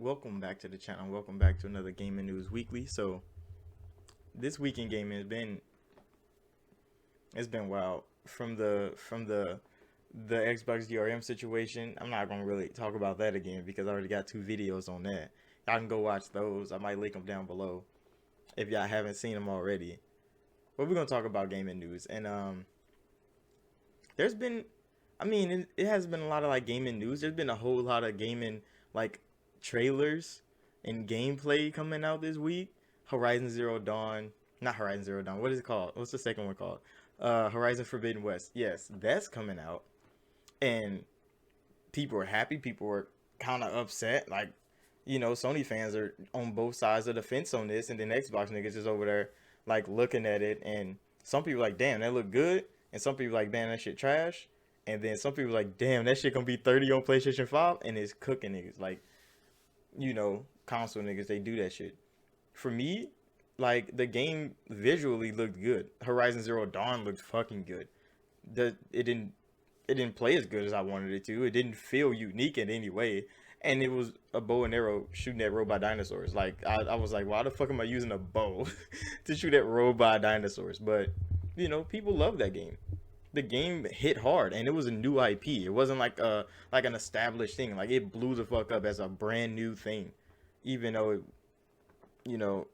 Welcome back to the channel. Welcome back to another Gaming News Weekly. So this weekend gaming it's been wild from the Xbox DRM situation. I'm not gonna really talk about that again because I already got two videos on that. Y'all can go watch those. I might link them down below if y'all haven't seen them already. But we're gonna talk about gaming news, and there's been, it has been a lot of like gaming news. There's been a whole lot of gaming like trailers and gameplay coming out this week. Horizon Zero Dawn, not Horizon Zero Dawn. What is it called? What's the second one called? Horizon Forbidden West. Yes, that's coming out, and people are happy. People are kind of upset. Like, Sony fans are on both sides of the fence on this, and then Xbox niggas is over there like looking at it, and some people like, damn, that look good, and some people like, damn, that shit trash, and then some people like, damn, that shit gonna be 30 on PlayStation 5, and it's cooking niggas. Like, console niggas, they do that shit. For me, like the game visually looked good. Horizon Zero Dawn looked fucking good. The it didn't play as good as I wanted it to. It didn't feel unique in any way. And it was a bow and arrow shooting at robot dinosaurs. Like I was like, why the fuck am I using a bow to shoot at robot dinosaurs? But people love that game. The game hit hard, and it was a new IP. It wasn't like an established thing. Like it blew the fuck up as a brand new thing, even though you know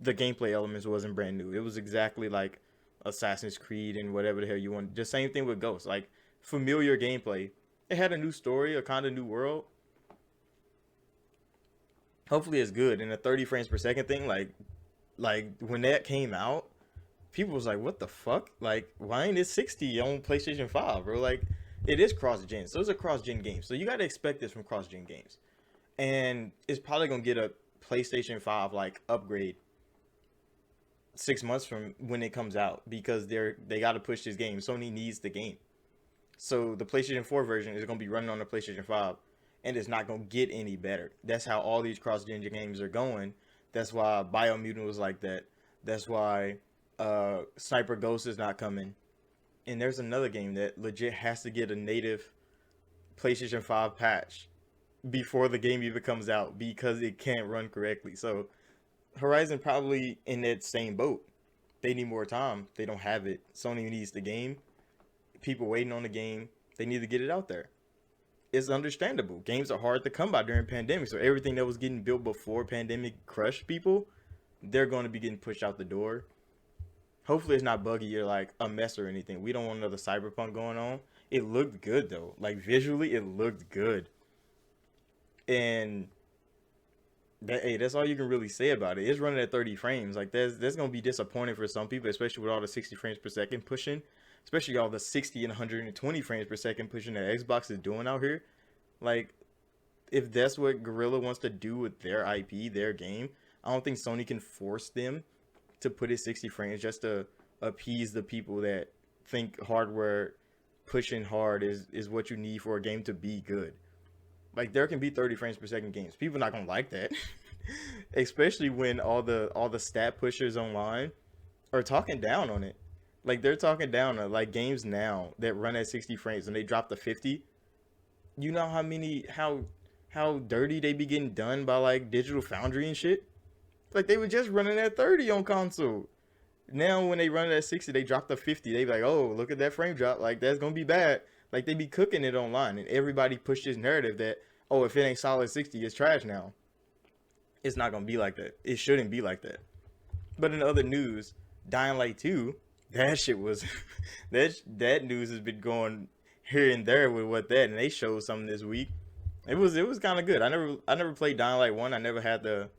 the gameplay elements wasn't brand new. It was exactly like Assassin's Creed and whatever the hell you want. The same thing with Ghost. Like familiar gameplay. It had a new story, a kind of new world. Hopefully it's good. And the 30 frames per second thing, like when that came out, people was like, "What the fuck? Like, why ain't it 60 on PlayStation 5, bro?" Like, it is cross gen, so it's a cross gen game. So you got to expect this from cross gen games, and it's probably gonna get a PlayStation 5 like upgrade 6 months from when it comes out because they got to push this game. Sony needs the game, so the PlayStation 4 version is gonna be running on the PlayStation 5, and it's not gonna get any better. That's how all these cross-gen games are going. That's why Biomutant was like that. That's why Sniper Ghost is not coming. And there's another game that legit has to get a native PlayStation 5 patch before the game even comes out because it can't run correctly. So Horizon probably in that same boat. They need more time. They don't have it. Sony needs the game. People waiting on the game. They need to get it out there. It's understandable. Games are hard to come by during pandemic, so everything that was getting built before pandemic crushed people. They're going to be getting pushed out the door. Hopefully, it's not buggy or like a mess or anything. We don't want another cyberpunk going on. It looked good though. Like visually, it looked good, and that's all you can really say about it. It's running at 30 frames. Like that's gonna be disappointing for some people, especially with all the 60 frames per second pushing, especially all the 60 and 120 frames per second pushing that Xbox is doing out here. Like if that's what Gorilla wants to do with their IP, their game, I don't think Sony can force them to put it 60 frames just to appease the people that think hardware pushing hard is what you need for a game to be good. Like there can be 30 frames per second games. People not gonna like that. Especially when all the stat pushers online are talking down on it. Like they're talking down on like games now that run at 60 frames and they drop to 50. You know how dirty they be getting done by like Digital Foundry and shit? Like they were just running at 30 on console. Now when they run it at 60, they drop to 50. They be like, "Oh, look at that frame drop. Like that's going to be bad." Like they be cooking it online and everybody pushed this narrative that, "Oh, if it ain't solid 60, it's trash now." It's not going to be like that. It shouldn't be like that. But in other news, Dying Light 2, that shit was that news has been going here and there with what that, and they showed something this week. It was kind of good. I never played Dying Light 1. I never had the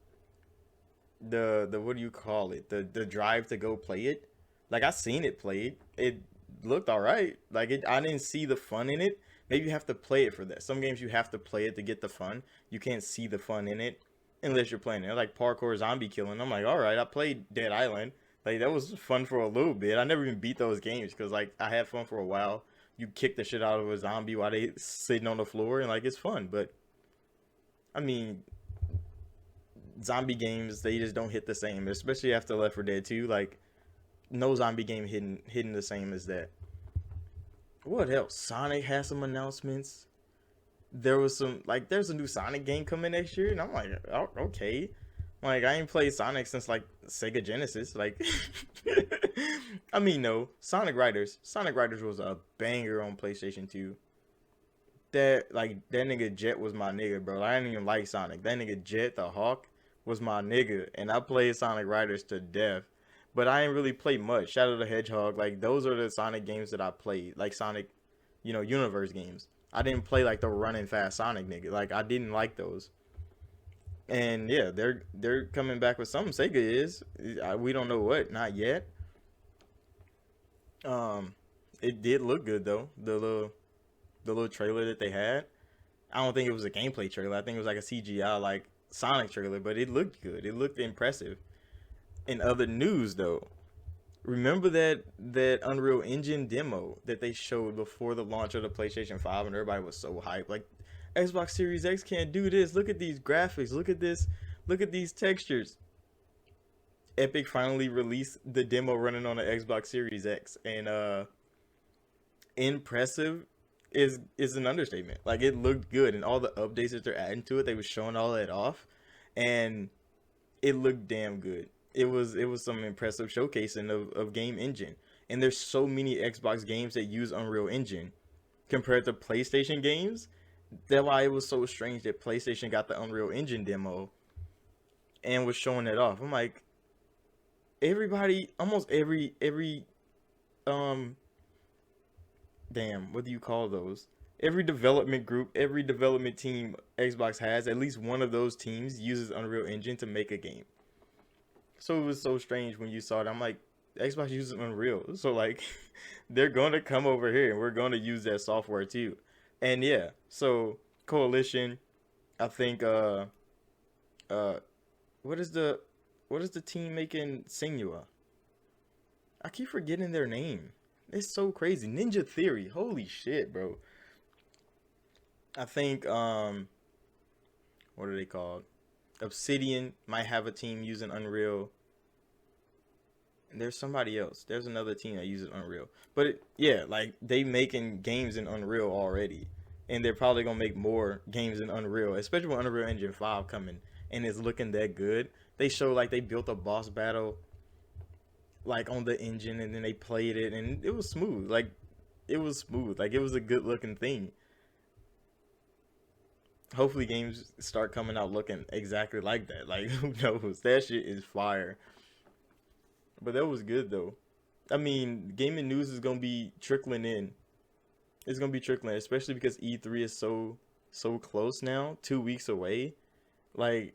what do you call it? The drive to go play it. Like I seen it played. It looked all right. Like I didn't see the fun in it. Maybe you have to play it for that. Some games you have to play it to get the fun. You can't see the fun in it unless you're playing it. Like parkour zombie killing. I'm like, all right, I played Dead Island. Like that was fun for a little bit. I never even beat those games because like I had fun for a while. You kick the shit out of a zombie while they sitting on the floor and like it's fun. But I mean, zombie games they just don't hit the same, especially after Left 4 Dead 2. Like no zombie game hitting the same as that. What else? Sonic has some announcements. there was some like there's a new Sonic game coming next year, and I'm like, oh, okay. Like I ain't played Sonic since like Sega Genesis. Like, I mean, no, Sonic Riders. Sonic Riders was a banger on PlayStation 2. That nigga Jet was my nigga, bro. I didn't even like Sonic. That nigga Jet the Hawk was my nigga, and I played Sonic Riders to death. But I ain't really played much. Shadow the Hedgehog, like those are the Sonic games that I played, like Sonic, universe games. I didn't play like the running fast Sonic nigga. Like I didn't like those. And yeah, they're coming back with something. Sega is. We don't know what, not yet. Um, it did look good though. The little trailer that they had. I don't think it was a gameplay trailer. I think it was like a CGI like Sonic trailer, but it looked good. It looked impressive. In other news though, remember that Unreal Engine demo that they showed before the launch of the PlayStation 5 and everybody was so hyped like Xbox Series X can't do this. Look at these graphics. Look at this. Look at these textures. Epic finally released the demo running on the Xbox Series X and impressive is an understatement. Like it looked good and all the updates that they're adding to it, they was showing all that off and it looked damn good. It was some impressive showcasing of game engine. And there's so many Xbox games that use Unreal Engine compared to PlayStation games. That's why it was so strange that PlayStation got the Unreal Engine demo and was showing it off. I'm like, everybody, almost every um damn, what do you call those? Every development group, every development team Xbox has, at least one of those teams uses Unreal Engine to make a game. So it was so strange when you saw it. I'm like, Xbox uses Unreal. So like they're gonna come over here and we're gonna use that software too. And yeah, so Coalition, I think uh what is the team making Senua? I keep forgetting their name. It's so crazy. Ninja Theory. Holy shit, bro. I think what are they called? Obsidian might have a team using Unreal. And there's somebody else. There's another team that uses Unreal. But yeah, like they making games in Unreal already. And they're probably gonna make more games in Unreal, especially with Unreal Engine 5 coming and it's looking that good. They show like they built a boss battle like on the engine and then they played it and it was smooth. Like it was smooth. Like it was a good looking thing. Hopefully games start coming out looking exactly like that. Like who knows? That shit is fire. But that was good though. I mean, gaming news is gonna be trickling in. It's gonna be trickling, especially because E3 is so close now, 2 weeks away. Like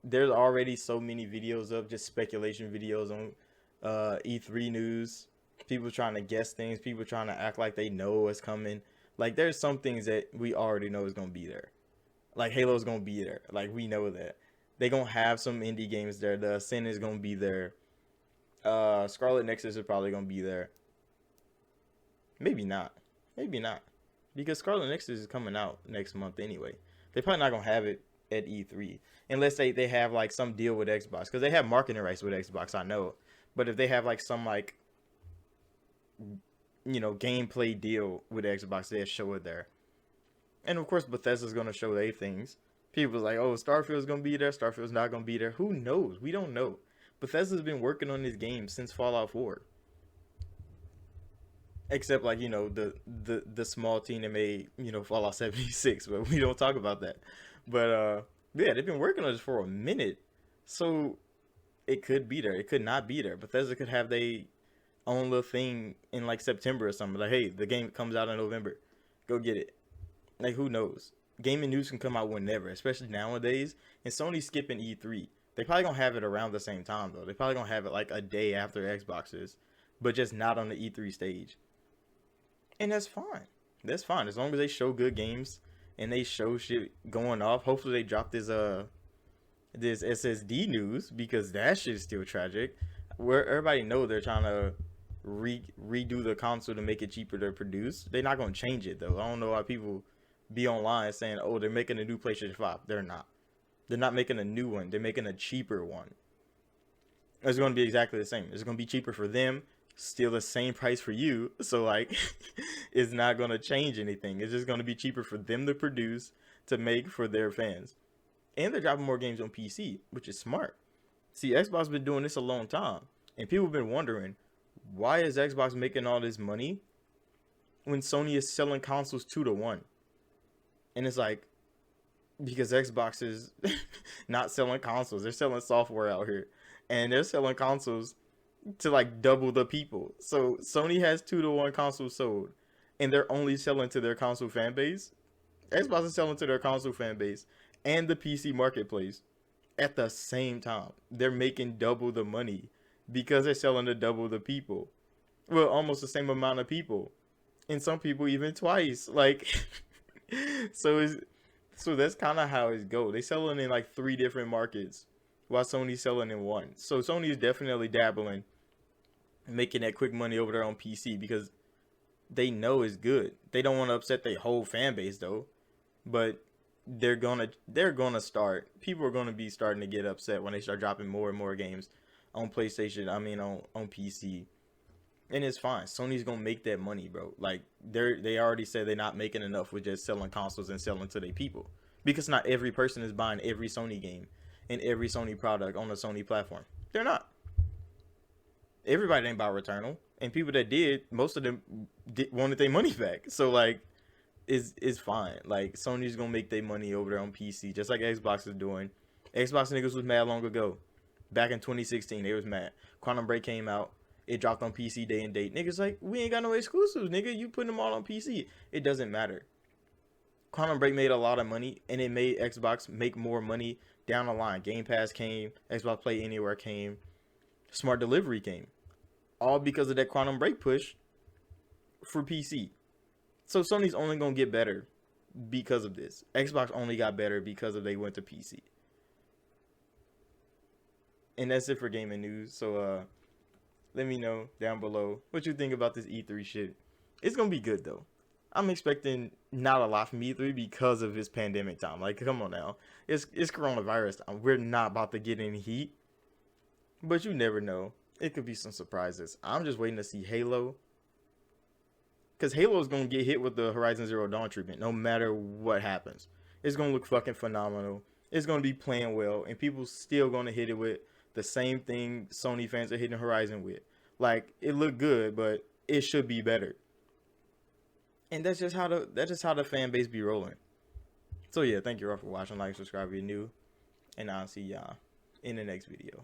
there's already so many videos of just speculation videos on E3 news. People trying to guess things. People trying to act like they know what's coming. Like there's some things that we already know is gonna be there. Like Halo's gonna be there. Like we know that. They gonna have some indie games there. The Ascent is gonna be there. Scarlet Nexus is probably gonna be there. Maybe not. Maybe not. Because Scarlet Nexus is coming out next month anyway. They're probably not gonna have it at E3 unless they have like some deal with Xbox because they have marketing rights with Xbox. I know, but if they have like some like gameplay deal with Xbox, they'll show it there. And of course, Bethesda's gonna show their things. People's like, oh, Starfield's gonna be there. Starfield's not gonna be there. Who knows? We don't know. Bethesda's been working on this game since Fallout 4. Except like the small team that made Fallout 76, but we don't talk about that. But yeah, they've been working on this for a minute, so it could be there. It could not be there. Bethesda could have their own little thing in like September or something. Like, hey, the game comes out in November, go get it. Like, who knows? Gaming news can come out whenever, especially nowadays. And Sony's skipping E3. They probably gonna have it around the same time though. They probably gonna have it like a day after Xbox is, but just not on the E3 stage. And that's fine. That's fine as long as they show good games and they show shit going off. Hopefully they drop this SSD news because that shit is still tragic. Where everybody know they're trying to redo the console to make it cheaper to produce. They're not gonna change it though. I don't know why people be online saying, "Oh, they're making a new PlayStation 5." They're not. They're not making a new one. They're making a cheaper one. It's going to be exactly the same. It's going to be cheaper for them still the same price for you. So like, it's not gonna change anything. It's just gonna be cheaper for them to produce to make for their fans, and they're dropping more games on PC, which is smart. See, Xbox been doing this a long time, and people have been wondering why is Xbox making all this money when Sony is selling consoles 2 to 1, and it's like because Xbox is not selling consoles, they're selling software out here, and they're selling consoles to like double the people. So Sony has 2 to 1 consoles sold, and they're only selling to their console fan base. Xbox is selling to their console fan base and the PC marketplace at the same time. They're making double the money because they're selling to double the people. Well, almost the same amount of people, and some people even twice. Like, so it's so that's kind of how it goes. They selling in like 3 different markets, while Sony's selling in one. So Sony is definitely dabbling, making that quick money over there on PC because they know it's good. They don't want to upset their whole fan base though, but they're gonna start. People are gonna be starting to get upset when they start dropping more and more games on PlayStation. I mean on PC, and it's fine. Sony's gonna make that money, bro. Like they already said they're not making enough with just selling consoles and selling to their people, because not every person is buying every Sony game and every Sony product on the Sony platform. They're not. Everybody ain't about Returnal, and people that did, most of them wanted their money back. So like, is fine. Like Sony's gonna make their money over there on PC, just like Xbox is doing. Xbox niggas was mad long ago. Back in 2016, they was mad. Quantum Break came out. It dropped on PC day and date. Niggas like, we ain't got no exclusives, nigga. You putting them all on PC. It doesn't matter. Quantum Break made a lot of money, and it made Xbox make more money down the line. Game Pass came. Xbox Play Anywhere came. Smart Delivery came. All because of that Quantum Break push for PC. So Sony's only gonna get better because of this. Xbox only got better because of they went to PC. And that's it for gaming news. So let me know down below what you think about this E3 shit. It's gonna be good though. I'm expecting not a lot from E3 because of this pandemic time. Like, come on now, it's coronavirus time. We're not about to get any heat, but you never know. It could be some surprises. I'm just waiting to see Halo, because Halo is gonna get hit with the Horizon Zero Dawn treatment no matter what happens. It's gonna look fucking phenomenal. It's gonna be playing well, and people still gonna hit it with the same thing Sony fans are hitting Horizon with. Like, it looked good, but it should be better. And that's just how the fan base be rolling. So yeah, thank you all for watching. Like, subscribe if you're new, and I'll see y'all in the next video.